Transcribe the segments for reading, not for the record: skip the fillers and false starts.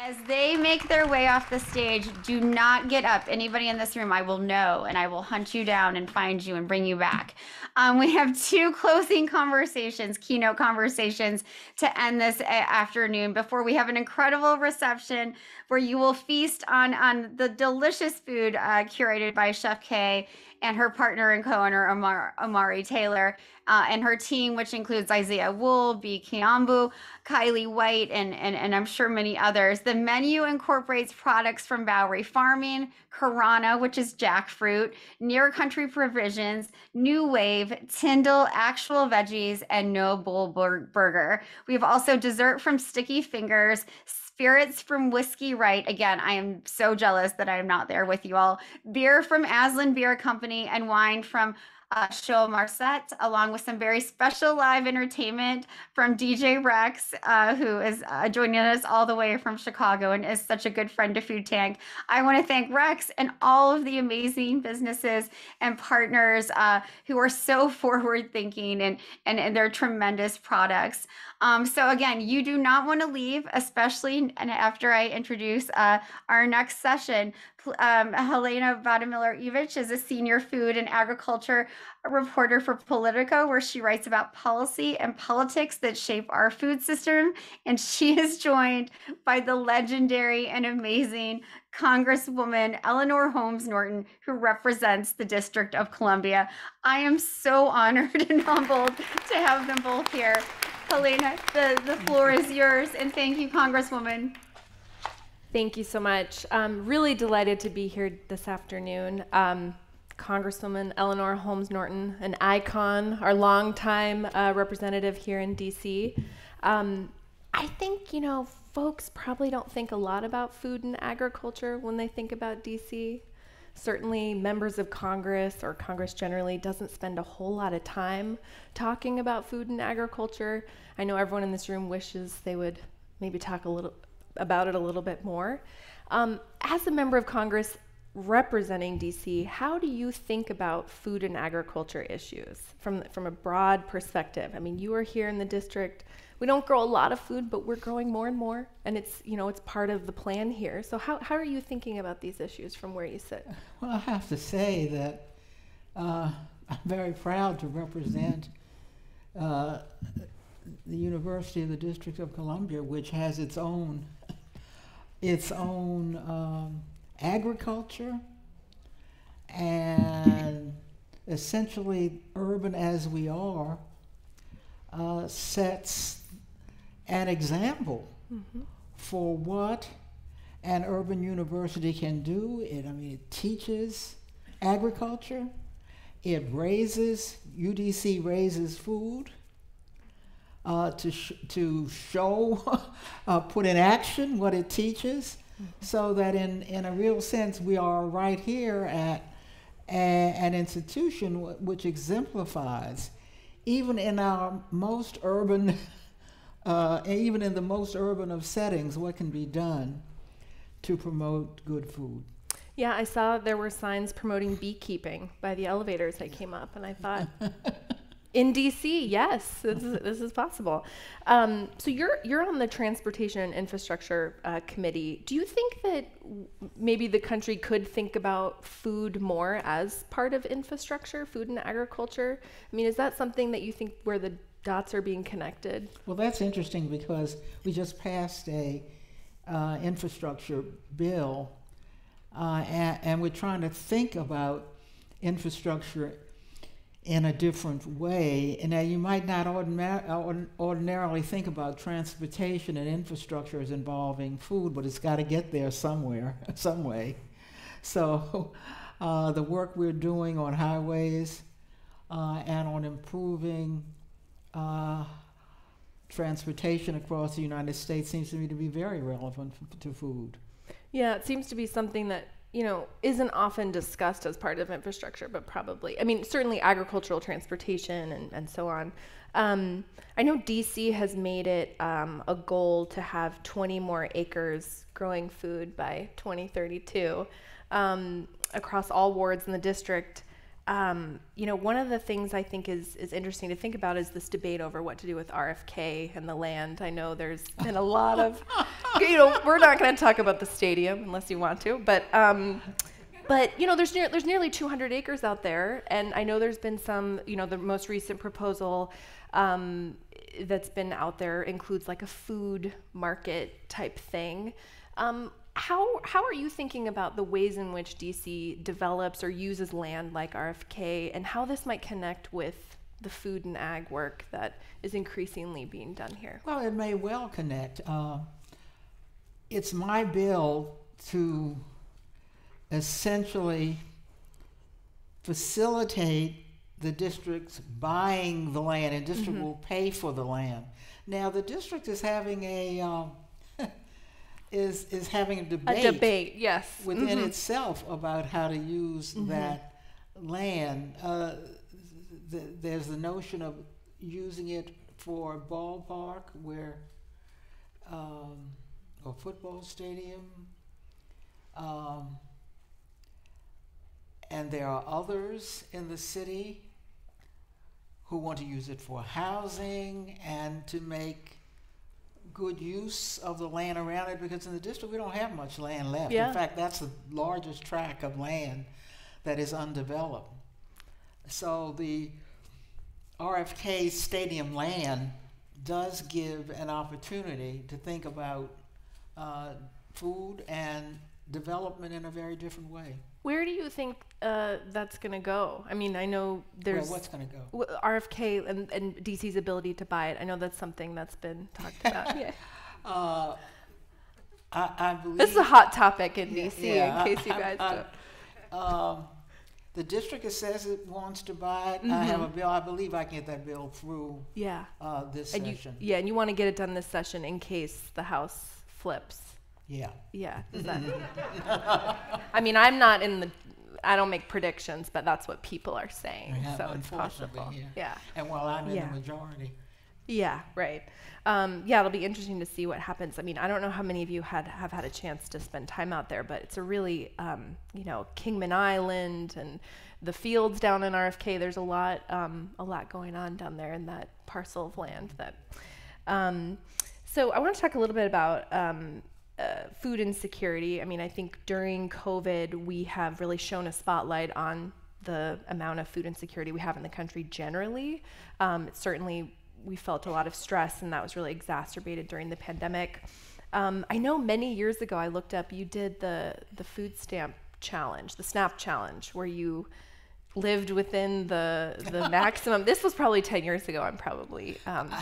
As they make their way off the stage, do not get up. Anybody in this room, I will know, and I will hunt you down and find you and bring you back. We have two closing conversations, keynote conversations, to end this afternoon before we have an incredible reception where you will feast on the delicious food curated by Chef Kay and her partner and co-owner Amari Taylor and her team, which includes Isaiah Wool, B. Kiambu, Kylie White, and I'm sure many others. The menu incorporates products from Bowery Farming, Karana, which is jackfruit, Near Country Provisions, New Wave, Tyndall, Actual Veggies, and No Bull Burger. We have also dessert from Sticky Fingers, spirits from Whiskey Right. Again, I am so jealous that I am not there with you all. Beer from Aslan Beer Company and wine from Show Marcette, along with some very special live entertainment from DJ Rex, who is joining us all the way from Chicago and is such a good friend to Food Tank. I want to thank Rex and all of the amazing businesses and partners who are so forward thinking and their tremendous products. So again, you do not want to leave, especially after I introduce our next session. Helena Bottemiller Evich is a senior food and agriculture reporter for Politico, where she writes about policy and politics that shape our food system. And she is joined by the legendary and amazing Congresswoman Eleanor Holmes Norton, who represents the District of Columbia. I am so honored and humbled to have them both here. Helena, the floor is yours, and thank you, Congresswoman. Thank you so much. I'm really delighted to be here this afternoon. Congresswoman Eleanor Holmes Norton, an icon, our longtime representative here in DC. I think, folks probably don't think a lot about food and agriculture when they think about DC. Certainly members of Congress, or Congress generally, doesn't spend a whole lot of time talking about food and agriculture. I know everyone in this room wishes they would maybe talk about it a little bit more. As a member of Congress representing DC, how do you think about food and agriculture issues from a broad perspective? I mean, you are here in the district. We don't grow a lot of food, but we're growing more and more, and it's part of the plan here. So how are you thinking about these issues from where you sit? Well, I have to say that I'm very proud to represent the University of the District of Columbia, which has its own agriculture, and essentially urban as we are, sets an example for what an urban university can do. It teaches agriculture, UDC raises food, to show, put in action what it teaches, so that in a real sense we are right here at an institution which exemplifies, even in our most urban, even in the most urban of settings, what can be done to promote good food. Yeah, I saw there were signs promoting beekeeping by the elevators I came up, and I thought, in DC, yes, this is possible. So you're on the Transportation and Infrastructure Committee. Do you think that maybe the country could think about food more as part of infrastructure, food and agriculture? I mean, is that something that you think where the dots are being connected? Well, that's interesting because we just passed a infrastructure bill, and we're trying to think about infrastructure in a different way. And now you might not ordinarily think about transportation and infrastructure as involving food, but it's got to get there somewhere, some way. So the work we're doing on highways and on improving transportation across the United States seems to me to be very relevant to food. Yeah, it seems to be something that isn't often discussed as part of infrastructure, but probably, certainly agricultural transportation and so on. I know DC has made it a goal to have 20 more acres growing food by 2032 across all wards in the district. one of the things I think is interesting to think about is this debate over what to do with RFK and the land. I know there's been a lot of, we're not going to talk about the stadium unless you want to, but there's nearly 200 acres out there, and I know there's been some, the most recent proposal that's been out there includes like a food market type thing. How are you thinking about the ways in which DC develops or uses land like RFK, and how this might connect with the food and ag work that is increasingly being done here? Well, it may well connect. It's my bill to essentially facilitate the districts buying the land, and district will pay for the land. Now, the district is having a is having a debate, yes, within itself about how to use that land. There's the notion of using it for a ballpark, where a football stadium, and there are others in the city who want to use it for housing and to make good use of the land around it, because in the district we don't have much land left. Yeah. In fact, that's the largest tract of land that is undeveloped. So the RFK stadium land does give an opportunity to think about food and development in a very different way. Where do you think that's going to go? I mean, I know there's... Well, what's going to go? RFK and DC's ability to buy it. I know that's something that's been talked about. I believe... This is a hot topic in DC, in case you guys don't. The district says it wants to buy it. I have a bill. I believe I can get that bill through this session. And you want to get it done this session in case the House flips. Yeah. Yeah. Is that? I mean, I'm not in the. I don't make predictions, but that's what people are saying. So it's possible. Yeah. And while I'm in the majority. Yeah. Right. It'll be interesting to see what happens. I mean, I don't know how many of you have had a chance to spend time out there, but it's a really, Kingman Island and the fields down in RFK. There's a lot going on down there in that parcel of land. So I want to talk a little bit about food insecurity. I mean, I think during COVID, we have really shown a spotlight on the amount of food insecurity we have in the country generally. Certainly, we felt a lot of stress, and that was really exacerbated during the pandemic. I know many years ago, I looked up, you did the food stamp challenge, the SNAP challenge, where you lived within the maximum. This was probably 10 years ago. I'm probably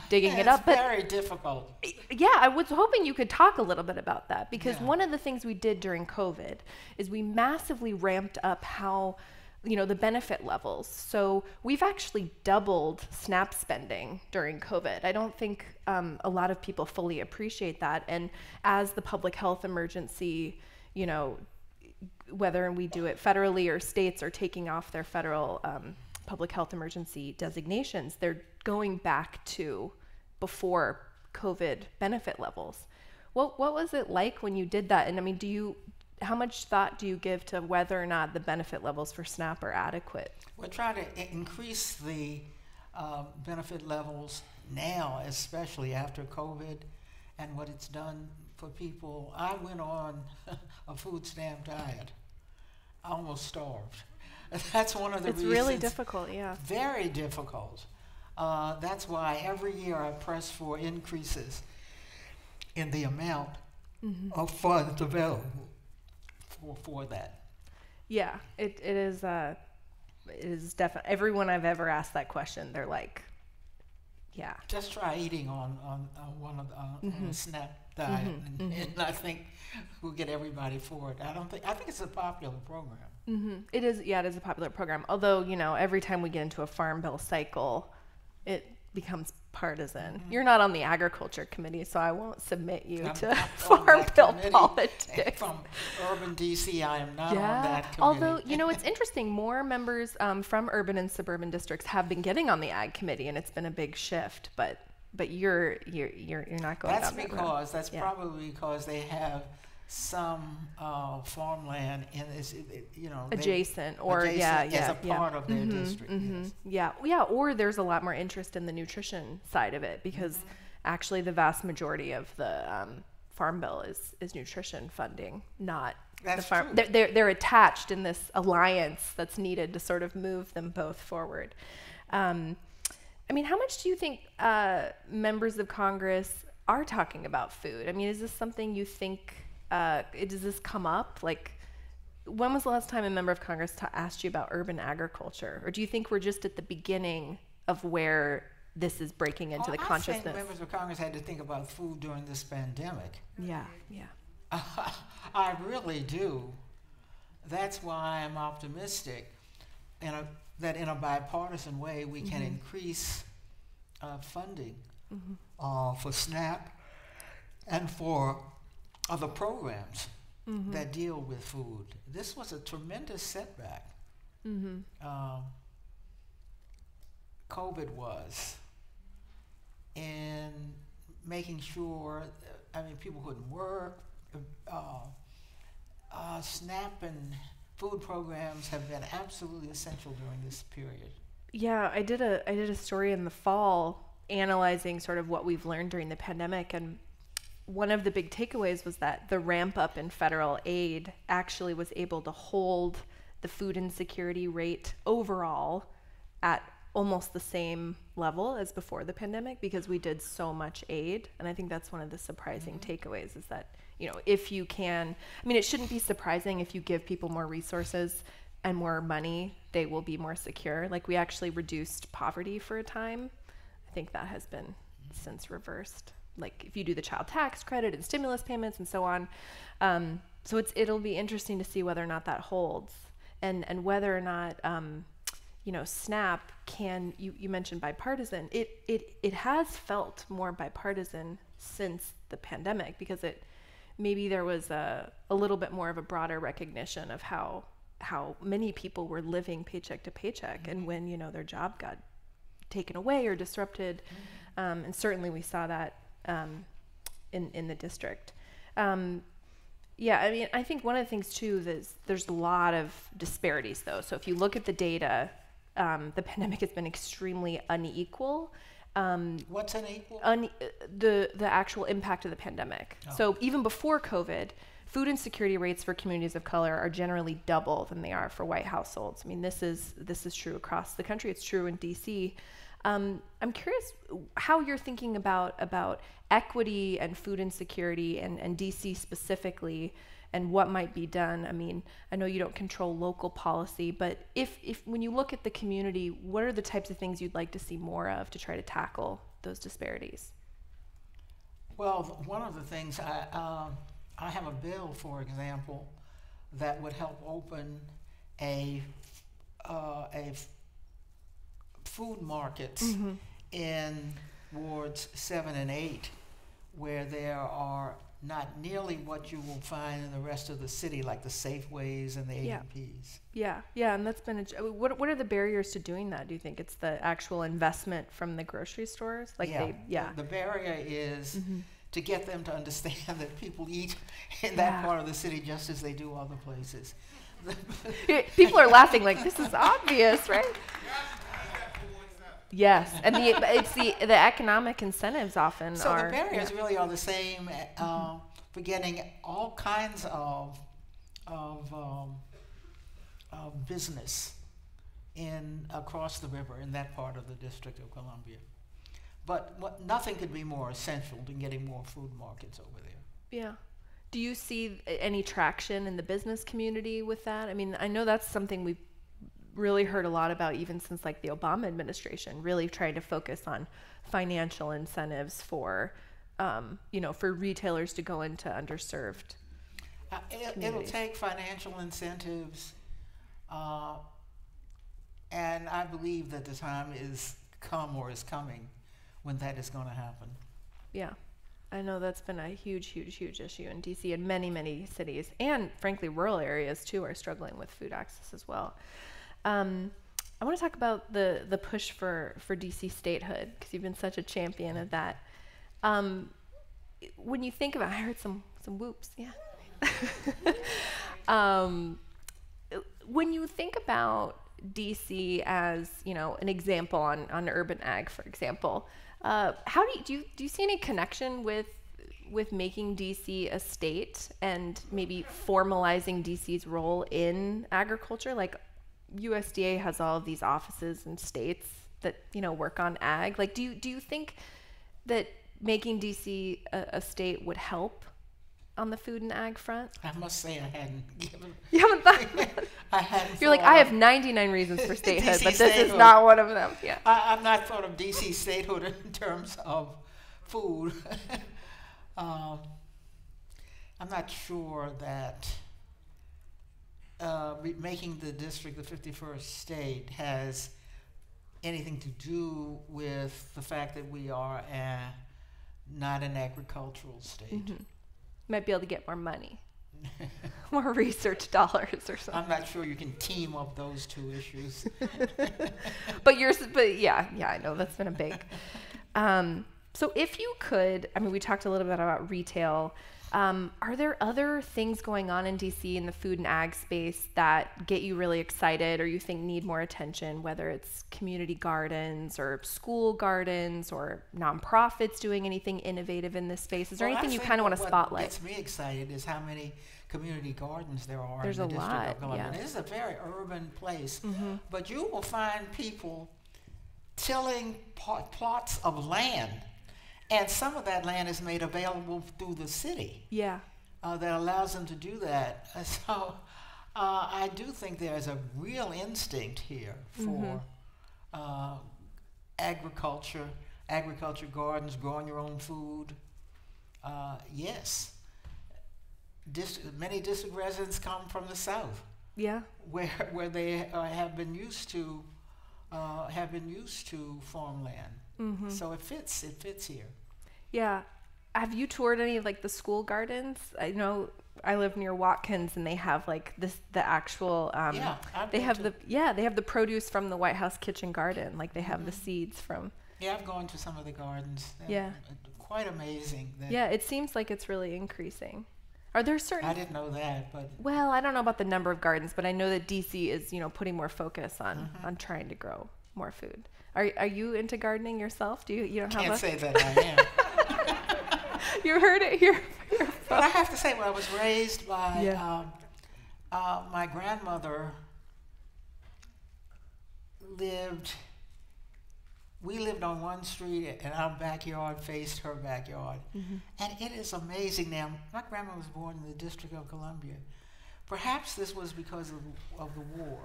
digging it up. It's very difficult. Yeah, I was hoping you could talk a little bit about that, because one of the things we did during COVID is we massively ramped up how, the benefit levels. So we've actually doubled SNAP spending during COVID. I don't think a lot of people fully appreciate that. And as the public health emergency, whether we do it federally or states are taking off their federal public health emergency designations, they're going back to before COVID benefit levels. What was it like when you did that? And I mean, how much thought do you give to whether or not the benefit levels for SNAP are adequate? We're trying to increase the benefit levels now, especially after COVID and what it's done for people. I went on a food stamp diet. I almost starved. That's one of the reasons. It's really difficult, yeah. Very difficult. That's why every year I press for increases in the amount of funds available for that. Yeah, it is definitely. Everyone I've ever asked that question, they're like, yeah. Just try eating on one of on a SNAP diet, and I think we'll get everybody for it. I think it's a popular program. It is a popular program. Although, every time we get into a farm bill cycle, it becomes partisan. You're not on the agriculture committee, so I won't submit you to farm bill politics. From urban DC, I am not on that committee. Although, it's interesting. More members from urban and suburban districts have been getting on the ag committee, and it's been a big shift. But you're not going down that road. That's probably because they have some farmland in this, adjacent, as a part of their district. Yes. Yeah, or there's a lot more interest in the nutrition side of it, because actually the vast majority of the farm bill is nutrition funding, not That's the farm. true. They're attached in this alliance that's needed to sort of move them both forward. I mean, how much do you think members of Congress are talking about food? I mean, is this something you think, does this come up? Like, when was the last time a member of Congress asked you about urban agriculture? Or do you think we're just at the beginning of where this is breaking into the consciousness? I think members of Congress had to think about food during this pandemic. Yeah. I really do. That's why I'm optimistic that in a bipartisan way we can increase funding for SNAP and for other programs that deal with food. This was a tremendous setback. COVID was, in making sure, people couldn't work. SNAP and food programs have been absolutely essential during this period. Yeah, I did a story in the fall analyzing sort of what we've learned during the pandemic, and one of the big takeaways was that the ramp up in federal aid actually was able to hold the food insecurity rate overall at almost the same level as before the pandemic, because we did so much aid. And I think that's one of the surprising takeaways, is that, if you can, it shouldn't be surprising if you give people more resources and more money, they will be more secure. Like, we actually reduced poverty for a time. I think that has been since reversed. Like, if you do the child tax credit and stimulus payments and so on. So it'll be interesting to see whether or not that holds, and whether or not, SNAP can, you mentioned bipartisan. It has felt more bipartisan since the pandemic, because maybe there was a little bit more of a broader recognition of how many people were living paycheck to paycheck, and when their job got taken away or disrupted, and certainly we saw that in the district. I think one of the things too is there's a lot of disparities, though. So if you look at the data, the pandemic has been extremely unequal. What's unequal? The actual impact of the pandemic. Oh. So even before COVID, food insecurity rates for communities of color are generally double than they are for white households. This is true across the country. It's true in DC. I'm curious how you're thinking about equity and food insecurity and DC specifically, and what might be done. I know you don't control local policy, but if when you look at the community, what are the types of things you'd like to see more of to try to tackle those disparities? Well, one of the things, I have a bill, for example, that would help open a food markets in wards 7 and 8, where there are not nearly what you will find in the rest of the city, like the Safeways and the AMPs. Yeah, and that's been what are the barriers to doing that? Do you think it's the actual investment from the grocery stores? The barrier is to get them to understand that people eat in that part of the city just as they do other places. People are laughing like, this is obvious, right? Yes, and it's the economic incentives often are. So the barriers really are the same for getting all kinds of business across the river in that part of the District of Columbia. But nothing could be more essential than getting more food markets over there. Yeah. Do you see any traction in the business community with that? I know that's something we've really heard a lot about, even since the Obama administration, really trying to focus on financial incentives for retailers to go into underserved it'll take financial incentives, and I believe that the time is coming when that is going to happen. Yeah. I know that's been a huge issue in DC, and many cities, and frankly rural areas too, are struggling with food access as well. I want to talk about the push for DC statehood, because you've been such a champion of that. When you think about, I heard some whoops, yeah. When you think about DC as, an example on urban ag, for example, how do you see any connection with making DC a state and maybe formalizing DC's role in agriculture? Like USDA has all of these offices in states that, work on ag. Like, do you think that making DC a state would help on the food and ag front? I must say I hadn't given. You haven't thought. I hadn't. You're like, I have 99 reasons for statehood, DC but this statehood. is not one of them. Yeah. I've not thought of DC statehood in terms of food. I'm not sure that making the district the 51st state has anything to do with the fact that we are not an agricultural state. Mm-hmm. Might be able to get more money, more research dollars or something. I'm not sure you can team up those two issues. But yeah, I know that's been a big. So if you could, we talked a little bit about retail. Are there other things going on in DC in the food and ag space that get you really excited or you think need more attention, whether it's community gardens or school gardens or nonprofits doing anything innovative in this space? Is there anything you kind of want to spotlight? What gets me excited is how many community gardens there are There's in the a District lot, of Columbia. yeah. This is a very urban place, but you will find people tilling plots of land. And some of that land is made available through the city. Yeah. That allows them to do that. So I do think there's a real instinct here for agriculture gardens, growing your own food. Yes. Many district residents come from the South. Yeah. Where they have been used to farmland. Mm-hmm. So it fits here. Yeah. Have you toured any of like the school gardens? I know I live near Watkins and they have like the actual they have the produce from the White House kitchen garden. Like they have the seeds from. Yeah, I've gone to some of the gardens. Yeah. Quite amazing. Yeah, it seems like it's really increasing. Are there certain? I didn't know that, but. Well, I don't know about the number of gardens, but I know that DC is, putting more focus on trying to grow more food. Are you into gardening yourself? You don't have Can't say that I am. You heard it here. But I have to say, when I was raised by my grandmother, we lived on one street and our backyard faced her backyard. Mm-hmm. And it is amazing now. My grandma was born in the District of Columbia. Perhaps this was because of the war.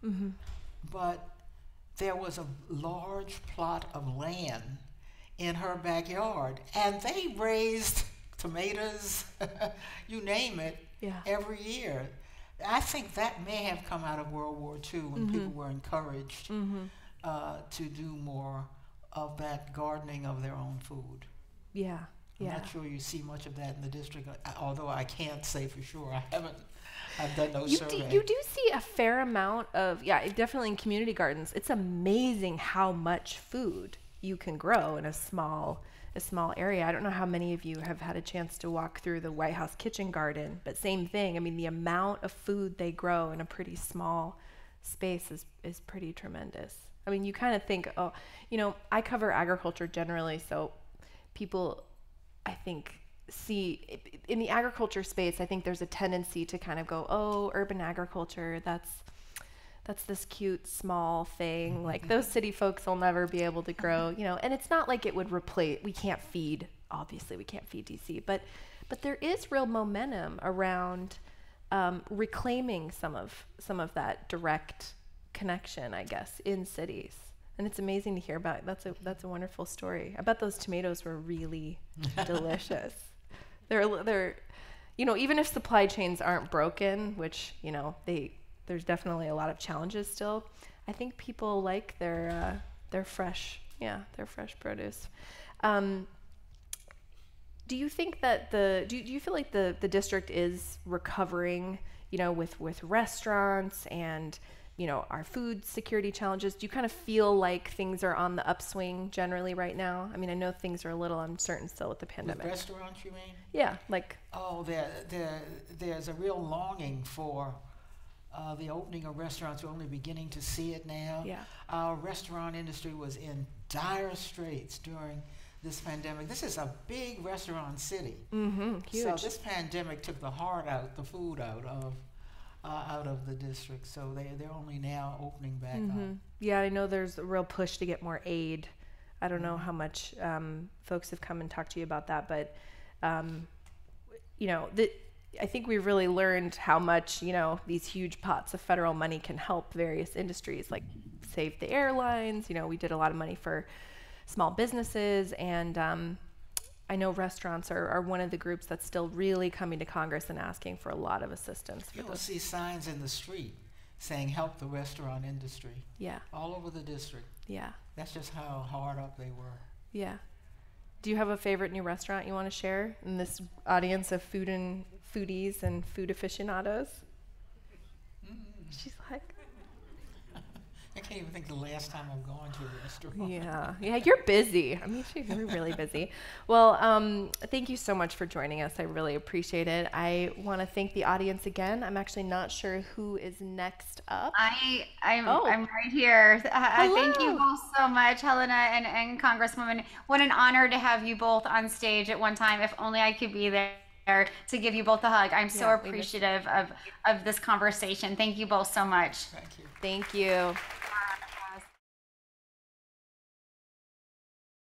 Mm-hmm. But there was a large plot of land in her backyard. And they raised tomatoes, you name it, every year. I think that may have come out of World War II when people were encouraged to do more of that gardening of their own food. Yeah, I'm not sure you see much of that in the district, although I can't say for sure. I've done no survey. You do see a fair amount of, definitely in community gardens. It's amazing how much food you can grow in a small area. I don't know how many of you have had a chance to walk through the White House kitchen garden, but same thing. I mean, the amount of food they grow in a pretty small space is pretty tremendous. I mean, you kind of think, I cover agriculture generally, so people, I think, see in the agriculture space, I think there's a tendency to kind of go, oh, urban agriculture, that's this cute small thing. Like those city folks will never be able to grow, and it's not like it would replace, we can't feed DC, but there is real momentum around reclaiming some of that direct connection, I guess, in cities. And it's amazing to hear about. That's a wonderful story. I bet those tomatoes were really delicious. They're even if supply chains aren't broken, which, there's definitely a lot of challenges still. I think people like their fresh produce. Do you think that do you feel like the district is recovering, with restaurants and our food security challenges. Do you kind of feel like things are on the upswing generally right now? I mean, I know things are a little uncertain still with the pandemic. With restaurants, you mean? Yeah, like. Oh, there's a real longing for the opening of restaurants. We're only beginning to see it now. Yeah. Our restaurant industry was in dire straits during this pandemic. This is a big restaurant city. Mm-hmm, huge. So this pandemic took the heart out, the food out of the district. So they're only now opening back up. Yeah, I know there's a real push to get more aid. I don't know how much folks have come and talked to you about that, but I think we've really learned how much these huge pots of federal money can help various industries, like save the airlines. We did a lot of money for small businesses, and I know restaurants are one of the groups that's still really coming to Congress and asking for a lot of assistance. You'll see signs in the street saying help the restaurant industry. Yeah. All over the district. Yeah. That's just how hard up they were. Yeah. Do you have a favorite new restaurant you want to share in this audience of foodies and food aficionados? She's like, I can't even think the last time I've gone to a restaurant. Yeah, you're busy. I mean, you're really busy. Well, thank you so much for joining us. I really appreciate it. I want to thank the audience again. I'm actually not sure who is next up. I'm right here. Thank you both so much, Helena and Congresswoman. What an honor to have you both on stage at one time. If only I could be there to give you both a hug. I'm so appreciative of this conversation. Thank you both so much. Thank you. Thank you.